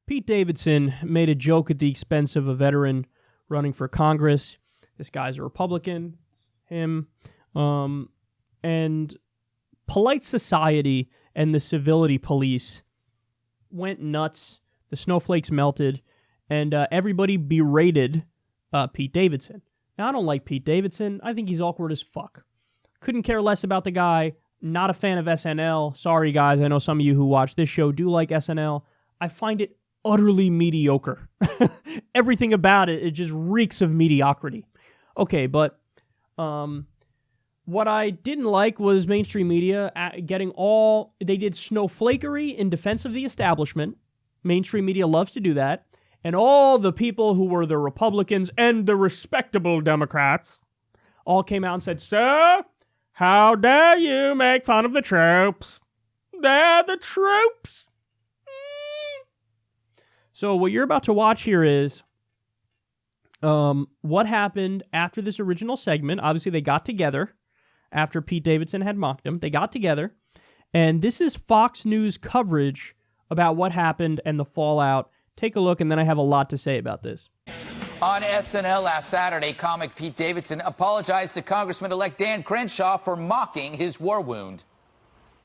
Pete Davidson made a joke at the expense of a veteran running for Congress. This guy's a Republican, him. And polite society and the civility police went nuts. The snowflakes melted, and everybody berated Pete Davidson. Now, I don't like Pete Davidson. I think he's awkward as fuck. Couldn't care less about the guy. Not a fan of SNL. Sorry, guys. I know some of you who watch this show do like SNL. I find it utterly mediocre. Everything about it just reeks of mediocrity. Okay, but what I didn't like was mainstream media they did snowflakery in defense of the establishment. Mainstream media loves to do that. And all the people who were the Republicans and the respectable Democrats all came out and said, "Sir, how dare you make fun of the troops? They're the troops." So what you're about to watch here is what happened after this original segment. Obviously, they got together after Pete Davidson had mocked them. They got together, and this is Fox News coverage about what happened and the fallout. Take a look, and then I have a lot to say about this. On SNL last Saturday, comic Pete Davidson apologized to Congressman-elect Dan Crenshaw for mocking his war wound.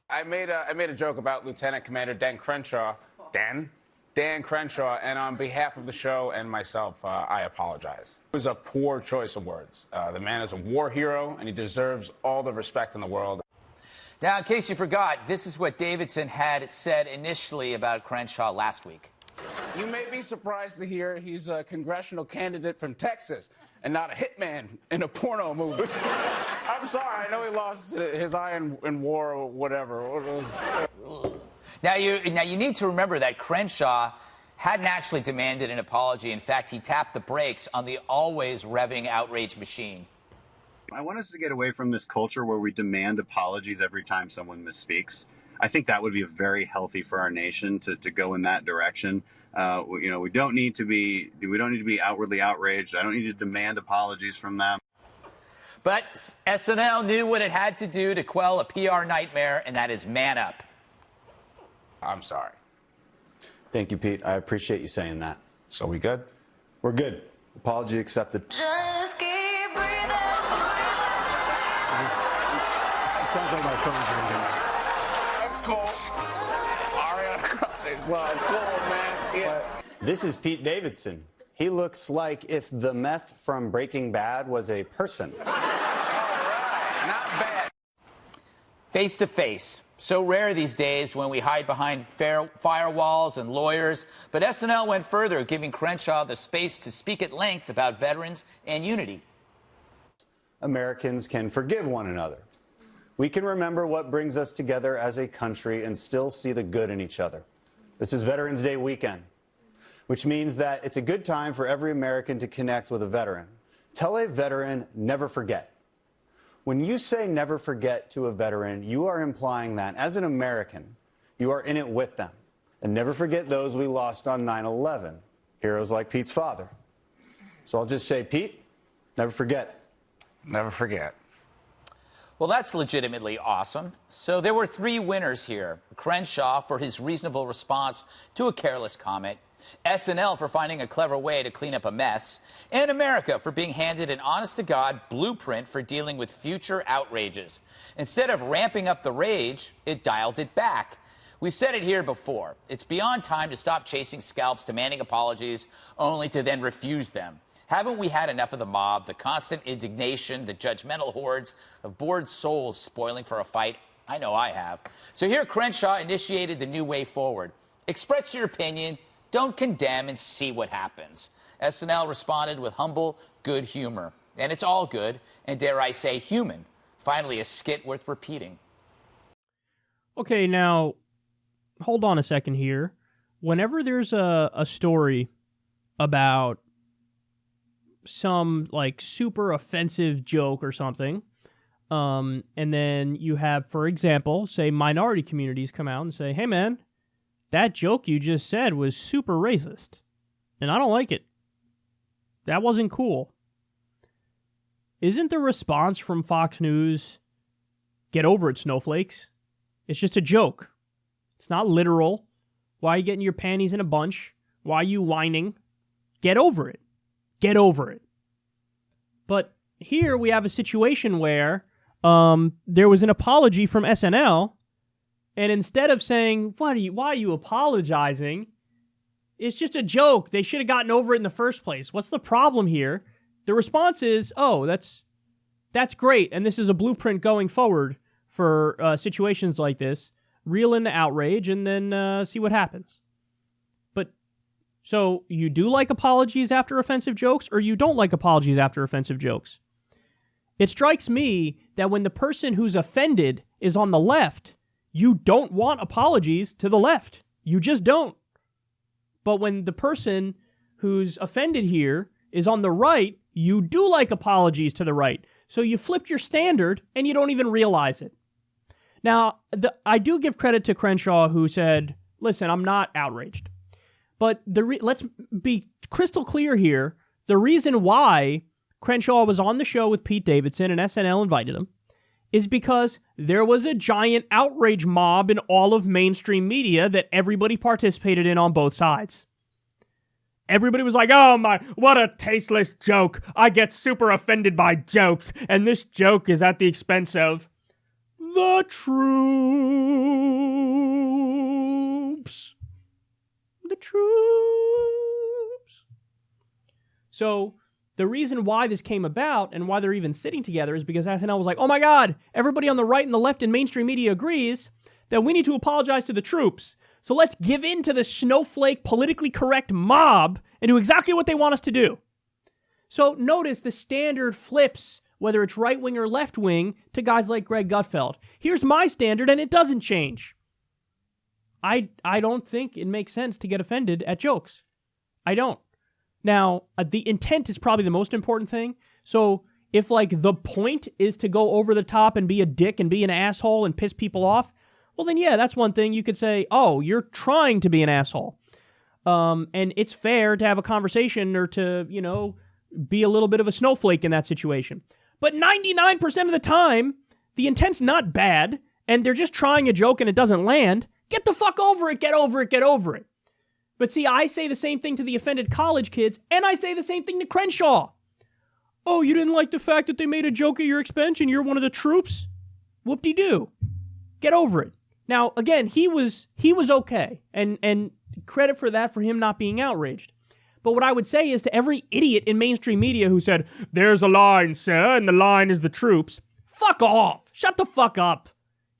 I made a joke about Lieutenant Commander Dan Crenshaw, and on behalf of the show and myself, I apologize. It was a poor choice of words. The man is a war hero, and he deserves all the respect in the world. Now, in case you forgot, this is what Davidson had said initially about Crenshaw last week. You may be surprised to hear he's a congressional candidate from Texas and not a hitman in a porno movie. I'm sorry, I know he lost his eye in war or whatever. Now you need to remember that Crenshaw hadn't actually demanded an apology. In fact, he tapped the brakes on the always revving outrage machine. I want us to get away from this culture where we demand apologies every time someone misspeaks. I think that would be very healthy for our nation to go in that direction. We don't need to be outwardly outraged. I don't need to demand apologies from them. But SNL knew what it had to do to quell a PR nightmare, and that is man up. I'm sorry. Thank you, Pete. I appreciate you saying that. So we good? We're good. Apology accepted. Just keep breathing. It sounds like my phone's ringing. That's cool. Ariana Grande's cool, man. Yeah. This is Pete Davidson. He looks like if the meth from Breaking Bad was a person. All right. Not bad. Face to face. So rare these days when we hide behind firewalls and lawyers. But SNL went further, giving Crenshaw the space to speak at length about veterans and unity. Americans can forgive one another. We can remember what brings us together as a country and still see the good in each other. This is Veterans Day weekend, which means that it's a good time for every American to connect with a veteran. Tell a veteran, never forget. When you say never forget to a veteran, you are implying that, as an American, you are in it with them. And never forget those we lost on 9/11, heroes like Pete's father. So I'll just say, Pete, never forget. Never forget. Well, that's legitimately awesome. So there were 3 winners here. Crenshaw for his reasonable response to a careless comment, SNL for finding a clever way to clean up a mess, and America for being handed an honest-to-God blueprint for dealing with future outrages. Instead of ramping up the rage, it dialed it back. We've said it here before. It's beyond time to stop chasing scalps, demanding apologies, only to then refuse them. Haven't we had enough of the mob, the constant indignation, the judgmental hordes of bored souls spoiling for a fight? I know I have. So here Crenshaw initiated the new way forward. Express your opinion, don't condemn, and see what happens. SNL responded with humble, good humor. And it's all good, and dare I say, human. Finally, a skit worth repeating. Okay, now, hold on a second here. Whenever there's a story about some, super offensive joke or something, and then you have, for example, say, minority communities come out and say, hey, man, that joke you just said was super racist, and I don't like it. That wasn't cool. Isn't the response from Fox News, get over it, snowflakes? It's just a joke. It's not literal. Why are you getting your panties in a bunch? Why are you whining? Get over it. Get over it. But here we have a situation where there was an apology from SNL, and instead of saying, why are you apologizing? It's just a joke. They should have gotten over it in the first place. What's the problem here? The response is, oh, that's great, and this is a blueprint going forward for situations like this. Reel in the outrage and then see what happens. But, so you do like apologies after offensive jokes, or you don't like apologies after offensive jokes? It strikes me that when the person who's offended is on the left, you don't want apologies to the left. You just don't. But when the person who's offended here is on the right, you do like apologies to the right. So you flipped your standard and you don't even realize it. Now, I do give credit to Crenshaw, who said, listen, I'm not outraged. But let's be crystal clear here. The reason why Crenshaw was on the show with Pete Davidson and SNL invited him is because there was a giant outrage mob in all of mainstream media that everybody participated in on both sides. Everybody was like, oh my, what a tasteless joke. I get super offended by jokes, and this joke is at the expense of the troops. The troops. So the reason why this came about and why they're even sitting together is because SNL was like, oh my God, everybody on the right and the left in mainstream media agrees that we need to apologize to the troops. So let's give in to the snowflake politically correct mob and do exactly what they want us to do. So notice the standard flips, whether it's right wing or left wing, to guys like Greg Gutfeld. Here's my standard and it doesn't change. I don't think it makes sense to get offended at jokes. I don't. Now, the intent is probably the most important thing. So if like the point is to go over the top and be a dick and be an asshole and piss people off, well then yeah, that's one thing. You could say, oh, you're trying to be an asshole. And it's fair to have a conversation or to, be a little bit of a snowflake in that situation. But 99% of the time, the intent's not bad and they're just trying a joke and it doesn't land. Get the fuck over it, get over it, get over it. But see, I say the same thing to the offended college kids, and I say the same thing to Crenshaw. Oh, you didn't like the fact that they made a joke at your expense and you're one of the troops? Whoop-de-doo. Get over it. Now, again, he was okay, and credit for that for him not being outraged. But what I would say is to every idiot in mainstream media who said, there's a line, sir, and the line is the troops, fuck off. Shut the fuck up.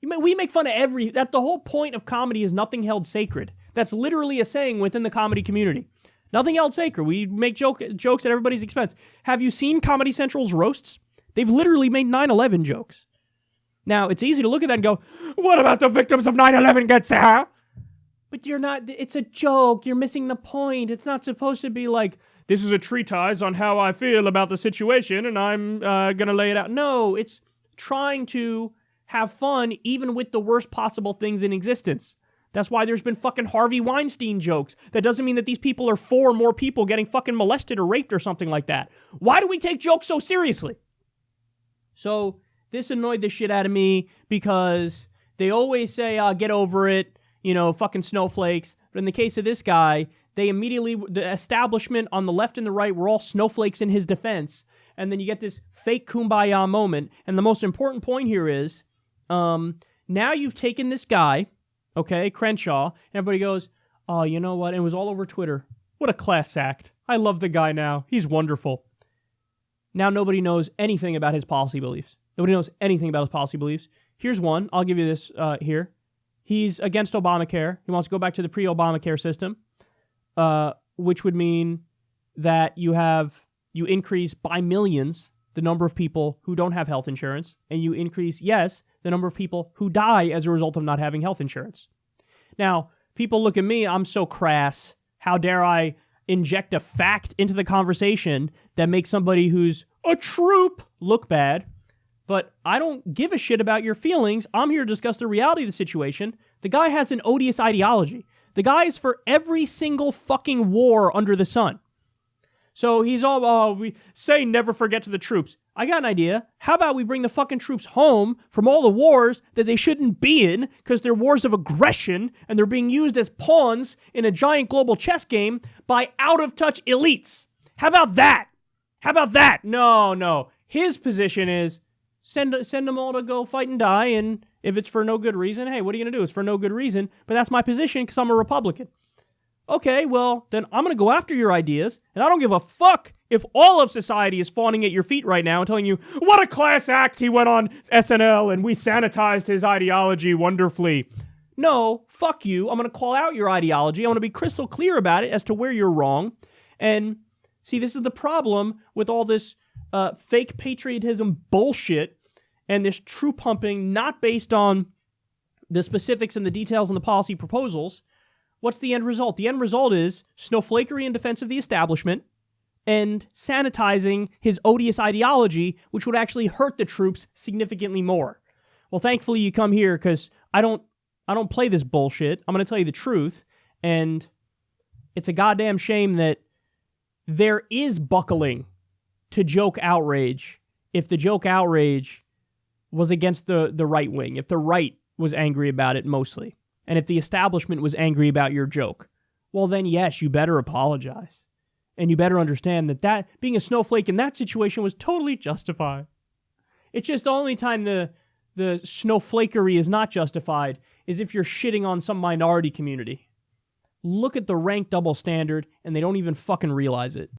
We make fun of the whole point of comedy is nothing held sacred. That's literally a saying within the comedy community. Nothing held sacred. We make jokes at everybody's expense. Have you seen Comedy Central's roasts? They've literally made 9/11 jokes. Now, it's easy to look at that and go, what about the victims of 9/11 get there? But you're not, it's a joke. You're missing the point. It's not supposed to be like, this is a treatise on how I feel about the situation and I'm going to lay it out. No, it's trying to have fun even with the worst possible things in existence. That's why there's been fucking Harvey Weinstein jokes. That doesn't mean that these people are for more people getting fucking molested or raped or something like that. Why do we take jokes so seriously? So this annoyed the shit out of me because they always say, get over it, fucking snowflakes. But in the case of this guy, they immediately, the establishment on the left and the right were all snowflakes in his defense. And then you get this fake kumbaya moment. And the most important point here is, now you've taken this guy, okay, Crenshaw, and everybody goes, oh, you know what? And it was all over Twitter. What a class act. I love the guy now. He's wonderful. Now nobody knows anything about his policy beliefs. Nobody knows anything about his policy beliefs. Here's one. I'll give you this here. He's against Obamacare. He wants to go back to the pre-Obamacare system, which would mean that you increase by millions the number of people who don't have health insurance, and you increase, yes, the number of people who die as a result of not having health insurance. Now, people look at me, I'm so crass. How dare I inject a fact into the conversation that makes somebody who's a troop look bad? But I don't give a shit about your feelings. I'm here to discuss the reality of the situation. The guy has an odious ideology. The guy is for every single fucking war under the sun. So he's all, we say never forget to the troops. I got an idea. How about we bring the fucking troops home from all the wars that they shouldn't be in because they're wars of aggression and they're being used as pawns in a giant global chess game by out-of-touch elites? How about that? How about that? No. His position is send them all to go fight and die, and if it's for no good reason, hey, what are you going to do? It's for no good reason, but that's my position because I'm a Republican. Okay, well, then I'm going to go after your ideas, and I don't give a fuck if all of society is fawning at your feet right now and telling you, what a class act, he went on SNL and we sanitized his ideology wonderfully. No, fuck you. I'm going to call out your ideology. I want to be crystal clear about it as to where you're wrong. And see, this is the problem with all this fake patriotism bullshit and this true pumping not based on the specifics and the details and the policy proposals. What's the end result? The end result is snowflakery in defense of the establishment and sanitizing his odious ideology, which would actually hurt the troops significantly more. Well, thankfully you come here because I don't play this bullshit. I'm going to tell you the truth, and it's a goddamn shame that there is buckling to joke outrage if the joke outrage was against the right wing, if the right was angry about it mostly. And if the establishment was angry about your joke, well then yes, you better apologize. And you better understand that being a snowflake in that situation was totally justified. It's just the only time the snowflakery is not justified is if you're shitting on some minority community. Look at the rank double standard, and they don't even fucking realize it.